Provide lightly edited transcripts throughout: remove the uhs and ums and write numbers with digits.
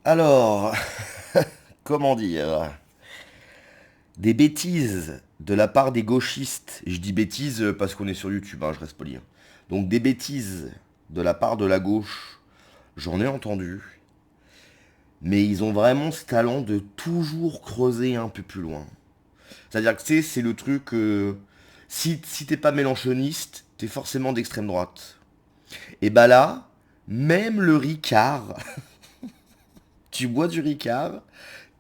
Alors, comment dire? Des bêtises de la part des gauchistes. Et je dis bêtises parce qu'on est sur YouTube, hein, je reste poli, hein. Donc des bêtises de la part de la gauche, j'en ai entendu. Mais ils ont vraiment ce talent de toujours creuser un peu plus loin. C'est-à-dire que tu sais, c'est le truc... si t'es pas mélanchoniste, t'es forcément d'extrême droite. Et bah là, même le Ricard, tu bois du Ricard,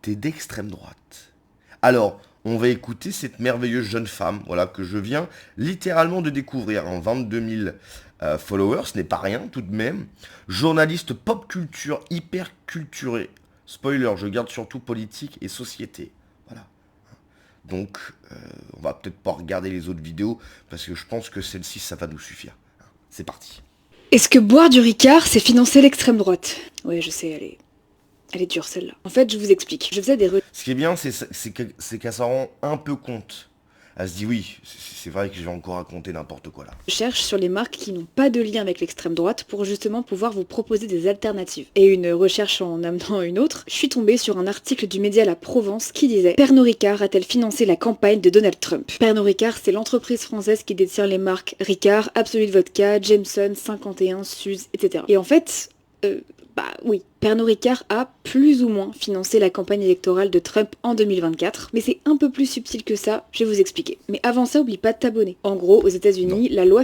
t'es d'extrême droite. Alors, on va écouter cette merveilleuse jeune femme, voilà, que je viens littéralement de découvrir en 22 000 followers, ce n'est pas rien tout de même. Journaliste pop culture, hyper culturé. Spoiler, je garde surtout politique et société. Voilà. Donc, on va peut-être pas regarder les autres vidéos, parce que je pense que celle-ci, ça va nous suffire. C'est parti. Est-ce que boire du Ricard, c'est financer l'extrême droite? Ouais, je sais, elle est dure celle-là. En fait, je vous explique. Je faisais des Ce qui est bien, c'est qu'elle s'en rend un peu compte. Elle se dit oui, c'est vrai que je vais encore raconter n'importe quoi là. recherches sur les marques qui n'ont pas de lien avec l'extrême droite pour justement pouvoir vous proposer des alternatives. Et une recherche en amenant une autre, je suis tombée sur un article du média La Provence qui disait Pernod Ricard a-t-elle financé la campagne de Donald Trump? Pernod Ricard, c'est l'entreprise française qui détient les marques Ricard, Absolut Vodka, Jameson, 51, Suze, etc. Et en fait, bah oui, Pernod Ricard a plus ou moins financé la campagne électorale de Trump en 2024, mais c'est un peu plus subtil que ça, je vais vous expliquer. Mais avant ça, oublie pas de t'abonner. En gros, aux Non, États-Unis, la loi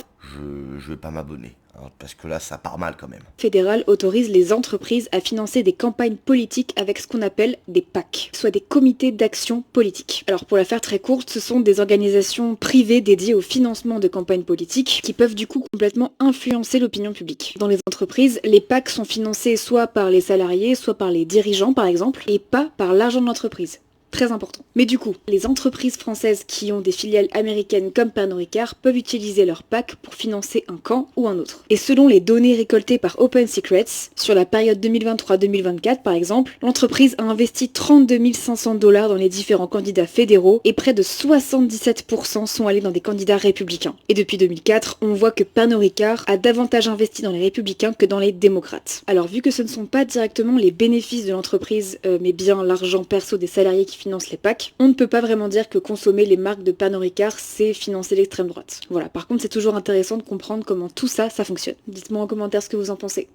je vais pas m'abonner, hein, parce que là ça part mal quand même. fédérale autorise les entreprises à financer des campagnes politiques avec ce qu'on appelle des PAC, soit des comités d'action politique. Alors pour la faire très courte, ce sont des organisations privées dédiées au financement de campagnes politiques qui peuvent du coup complètement influencer l'opinion publique. Dans les entreprises, les PAC sont financées soit par les salariés, soit par les dirigeants par exemple, et pas par l'argent de l'entreprise. Très important. Mais du coup, les entreprises françaises qui ont des filiales américaines comme Pernod Ricard peuvent utiliser leur PAC pour financer un camp ou un autre. Et selon les données récoltées par Open Secrets, sur la période 2023-2024 par exemple, l'entreprise a investi 32 500 dollars dans les différents candidats fédéraux et près de 77% sont allés dans des candidats républicains. Et depuis 2004, on voit que Pernod Ricard a davantage investi dans les républicains que dans les démocrates. Alors vu que ce ne sont pas directement les bénéfices de l'entreprise, mais bien l'argent perso des salariés qui financent les PAC, on ne peut pas vraiment dire que consommer les marques de Pernod Ricard, c'est financer l'extrême droite. Voilà, par contre c'est toujours intéressant de comprendre comment tout ça, ça fonctionne. Dites-moi en commentaire ce que vous en pensez.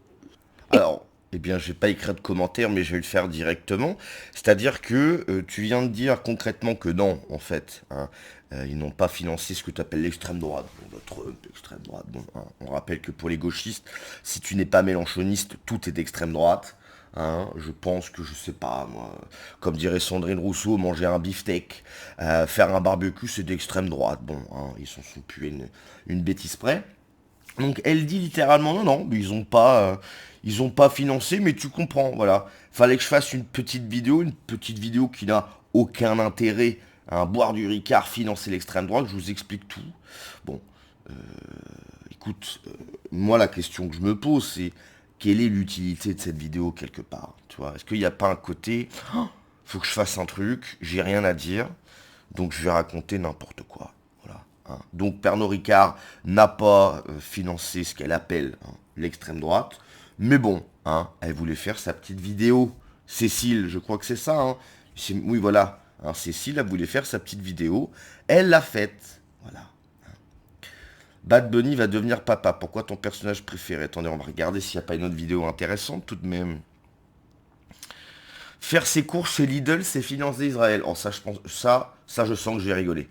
Alors, eh bien je vais pas écrire de commentaire, mais je vais le faire directement. C'est-à-dire que tu viens de dire concrètement que non, en fait, hein, ils n'ont pas financé ce que tu appelles l'extrême droite. Bon, bah, Trump, extrême droite, bon, hein, on rappelle que pour les gauchistes, si tu n'es pas mélanchoniste, tout est d'extrême droite. Hein, je pense que, je sais pas, moi, comme dirait Sandrine Rousseau, manger un beefsteak, faire un barbecue, c'est d'extrême droite. Bon, hein, ils s'en sont plus une bêtise près. Donc elle dit littéralement non, non, mais ils ont pas financé, mais tu comprends, voilà. Fallait que je fasse une petite vidéo qui n'a aucun intérêt, hein, boire du Ricard, financer l'extrême droite, je vous explique tout. Bon, écoute, moi la question que je me pose, c'est quelle est l'utilité de cette vidéo quelque part, tu vois? Est-ce qu'il n'y a pas un côté, oh, faut que je fasse un truc, j'ai rien à dire, donc je vais raconter n'importe quoi. Voilà, hein. Donc Pernod Ricard n'a pas financé ce qu'elle appelle, hein, l'extrême droite. Mais bon, hein, elle voulait faire sa petite vidéo. Cécile, je crois que c'est ça. Hein. Oui, voilà. Hein, Cécile, elle voulait faire sa petite vidéo. Elle l'a faite. Voilà. Bad Bunny va devenir papa. Pourquoi ton personnage préféré? Attendez, on va regarder s'il n'y a pas une autre vidéo intéressante tout de même. Faire ses courses chez Lidl, c'est financer Israël. Oh, ça, je pense, ça, je sens que je vais rigoler.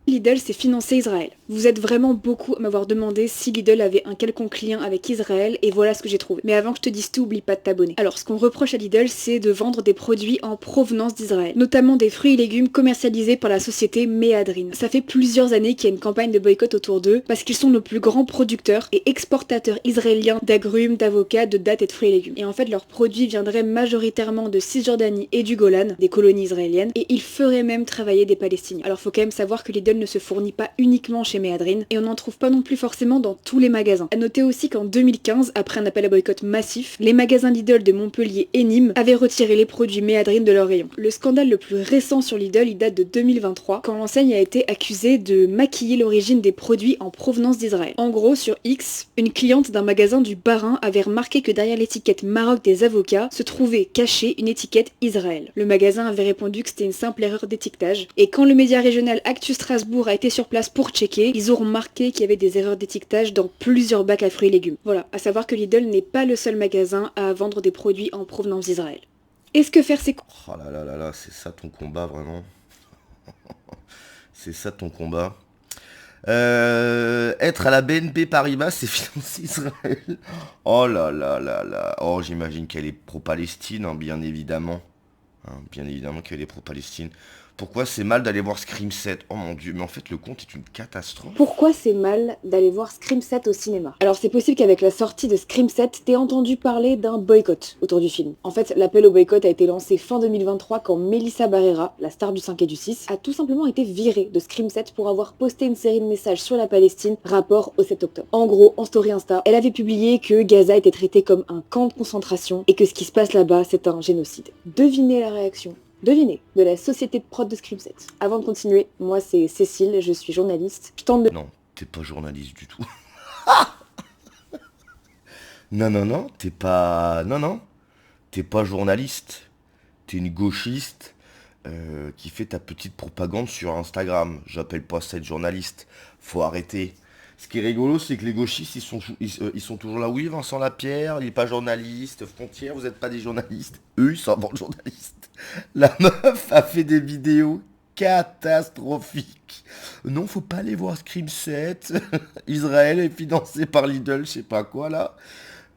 Lidl, c'est financer Israël. Vous êtes vraiment beaucoup à m'avoir demandé si Lidl avait un quelconque lien avec Israël, et voilà ce que j'ai trouvé. Mais avant que je te dise tout, oublie pas de t'abonner. Alors, ce qu'on reproche à Lidl, c'est de vendre des produits en provenance d'Israël, notamment des fruits et légumes commercialisés par la société Méadrine. Ça fait plusieurs années qu'il y a une campagne de boycott autour d'eux, parce qu'ils sont nos plus grands producteurs et exportateurs israéliens d'agrumes, d'avocats, de dattes et de fruits et légumes. Et en fait, leurs produits viendraient majoritairement de Cisjordanie et du Golan, des colonies israéliennes, et ils feraient même travailler des Palestiniens. Alors, faut quand même savoir que Lidl ne se fournit pas uniquement chez Méadrine, et on n'en trouve pas non plus forcément dans tous les magasins. A noter aussi qu'en 2015, après un appel à boycott massif, les magasins Lidl de Montpellier et Nîmes avaient retiré les produits Méadrine de leur rayon. Le scandale le plus récent sur Lidl, il date de 2023, quand l'enseigne a été accusée de maquiller l'origine des produits en provenance d'Israël. En gros, sur X, une cliente d'un magasin du Bas-Rhin avait remarqué que derrière l'étiquette Maroc des avocats se trouvait cachée une étiquette Israël. Le magasin avait répondu que c'était une simple erreur d'étiquetage, et quand le média régional Actu Strasbourg a été sur place pour checker, ils ont remarqué qu'il y avait des erreurs d'étiquetage dans plusieurs bacs à fruits et légumes. Voilà, à savoir que Lidl n'est pas le seul magasin à vendre des produits en provenance d'Israël. Est-ce que faire ses... Oh là là là là, c'est ça ton combat vraiment. C'est ça ton combat. Être à la BNP Paribas, c'est financer Israël. Oh là là là là. Oh, j'imagine qu'elle est pro-Palestine, hein, bien évidemment. Hein, bien évidemment qu'elle est pro-Palestine. Pourquoi c'est mal d'aller voir Scream 7? Oh mon dieu, mais en fait le conte est une catastrophe. Pourquoi c'est mal d'aller voir Scream 7 au cinéma? Alors c'est possible qu'avec la sortie de Scream 7, t'aies entendu parler d'un boycott autour du film. En fait, l'appel au boycott a été lancé fin 2023 quand Melissa Barrera, la star du 5 et du 6, a tout simplement été virée de Scream 7 pour avoir posté une série de messages sur la Palestine, rapport au 7 octobre. En gros, en story Insta, elle avait publié que Gaza était traité comme un camp de concentration et que ce qui se passe là-bas, c'est un génocide. Devinez la réaction. Devinez, de la société de prod de Scream 7. Avant de continuer, moi c'est Cécile, je suis journaliste. Je tente de... Non, t'es pas journaliste du tout. Non, non, non, t'es pas... Non, non, t'es pas journaliste. T'es une gauchiste qui fait ta petite propagande sur Instagram. J'appelle pas ça être journaliste. Faut arrêter. Ce qui est rigolo, c'est que les gauchistes, ils sont toujours là. Oui, Vincent Lapierre, il est pas journaliste. Frontière, vous êtes pas des journalistes. Eux, ils sont avant journalistes. La meuf a fait des vidéos catastrophiques. Non, faut pas aller voir Scream 7. Israël est financé par Lidl, je sais pas quoi là.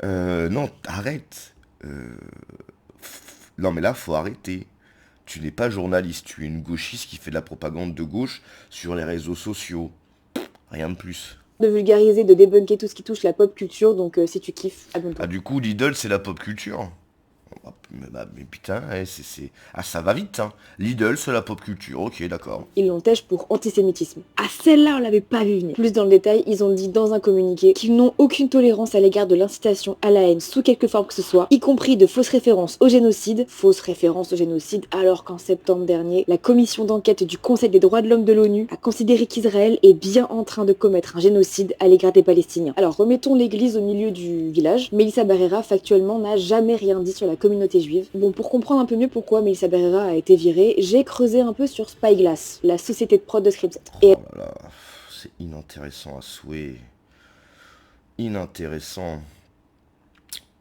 Non, arrête. Non, mais là, faut arrêter. Tu n'es pas journaliste, tu es une gauchiste qui fait de la propagande de gauche sur les réseaux sociaux. Rien de plus. vulgariser, de débunker tout ce qui touche la pop culture, donc si tu kiffes, abonne-toi. Ah, du coup, Lidl, c'est la pop culture. Mais putain, Ah, ça va vite, hein. Lidl, c'est la pop culture, ok, d'accord. Ils l'entèchent pour antisémitisme. Ah, celle-là, on l'avait pas vu venir. Plus dans le détail, ils ont dit dans un communiqué qu'ils n'ont aucune tolérance à l'égard de l'incitation à la haine sous quelque forme que ce soit, y compris de fausses références au génocide, alors qu'en septembre dernier, la commission d'enquête du Conseil des droits de l'homme de l'ONU a considéré qu'Israël est bien en train de commettre un génocide à l'égard des Palestiniens. Alors, remettons l'église au milieu du village. Melissa Barrera, factuellement, n'a jamais rien dit sur la communauté juive. Bon, pour comprendre un peu mieux pourquoi Melissa Barrera a été virée, j'ai creusé un peu sur Spyglass, la société de prod de Scream 7. Oh là là, c'est inintéressant à souhait. Inintéressant.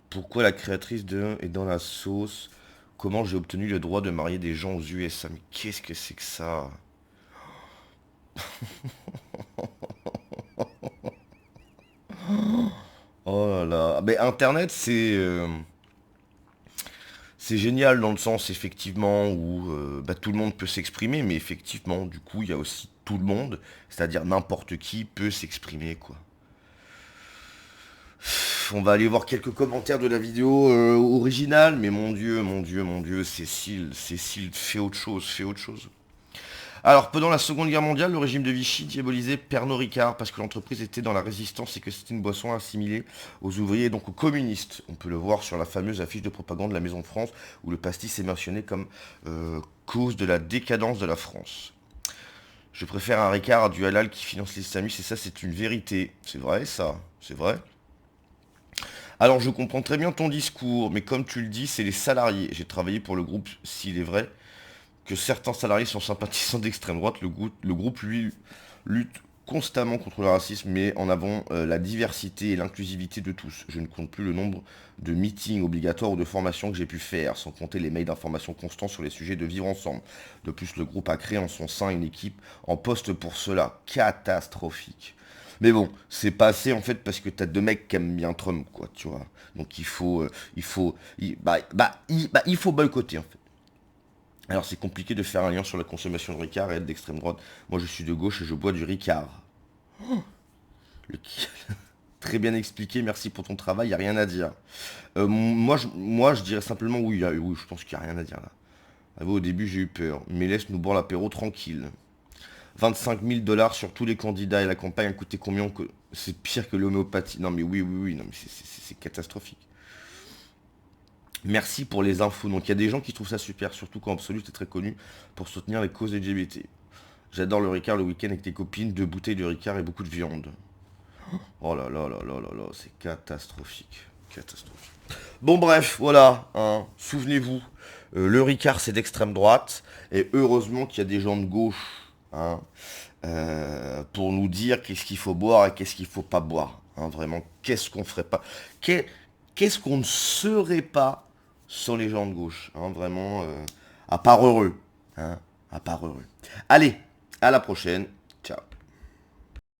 Pourquoi la créatrice de est dans la sauce? Comment j'ai obtenu le droit de marier des gens aux USA? Mais qu'est-ce que c'est que ça? Oh là là. Mais Internet, c'est génial dans le sens, effectivement, où tout le monde peut s'exprimer, mais effectivement, du coup, il y a aussi tout le monde, c'est-à-dire n'importe qui peut s'exprimer, quoi. On va aller voir quelques commentaires de la vidéo originale, mais mon Dieu, mon Dieu, mon Dieu, Cécile, fais autre chose, fais autre chose. Alors, pendant la Seconde Guerre mondiale, le régime de Vichy diabolisait Pernod Ricard parce que l'entreprise était dans la résistance et que c'était une boisson assimilée aux ouvriers et donc aux communistes. On peut le voir sur la fameuse affiche de propagande de la Maison de France où le pastis est mentionné comme cause de la décadence de la France. Je préfère un Ricard à du halal qui finance l'islamisme et ça c'est une vérité. C'est vrai ça, c'est vrai. Alors je comprends très bien ton discours, mais comme tu le dis, c'est les salariés. J'ai travaillé pour le groupe, s'il est vrai que certains salariés sont sympathisants d'extrême droite, le groupe, lui, lutte constamment contre le racisme, mais en avant la diversité et l'inclusivité de tous. Je ne compte plus le nombre de meetings obligatoires ou de formations que j'ai pu faire, sans compter les mails d'information constants sur les sujets de vivre ensemble. De plus, le groupe a créé en son sein une équipe en poste pour cela. Catastrophique. Mais bon, c'est passé en fait parce que t'as deux mecs qui aiment bien Trump, quoi, tu vois. Donc il faut boycotter en fait. Alors c'est compliqué de faire un lien sur la consommation de Ricard et être d'extrême droite. Moi je suis de gauche et je bois du Ricard. Le... Très bien expliqué, merci pour ton travail, il n'y a rien à dire. Moi je dirais simplement oui, je pense qu'il n'y a rien à dire là. Ah, au début j'ai eu peur, mais laisse-nous boire l'apéro tranquille. 25 000 dollars sur tous les candidats et la campagne a coûté combien C'est pire que l'homéopathie. Non mais oui, non mais c'est catastrophique. Merci pour les infos. Donc il y a des gens qui trouvent ça super, surtout quand Absolute est très connu pour soutenir les causes LGBT. J'adore le Ricard le week-end avec tes copines, 2 bouteilles de Ricard et beaucoup de viande. Oh là là là là là là, c'est catastrophique. Catastrophique. Bon bref, voilà, hein, souvenez-vous, le Ricard c'est d'extrême droite, et heureusement qu'il y a des gens de gauche, hein, pour nous dire qu'est-ce qu'il faut boire et qu'est-ce qu'il faut pas boire. Hein, vraiment, qu'est-ce qu'on ferait pas, qu'est-ce qu'on ne serait pas sans les gens de gauche. Hein, vraiment, à part heureux. Hein, à part heureux. Allez, à la prochaine.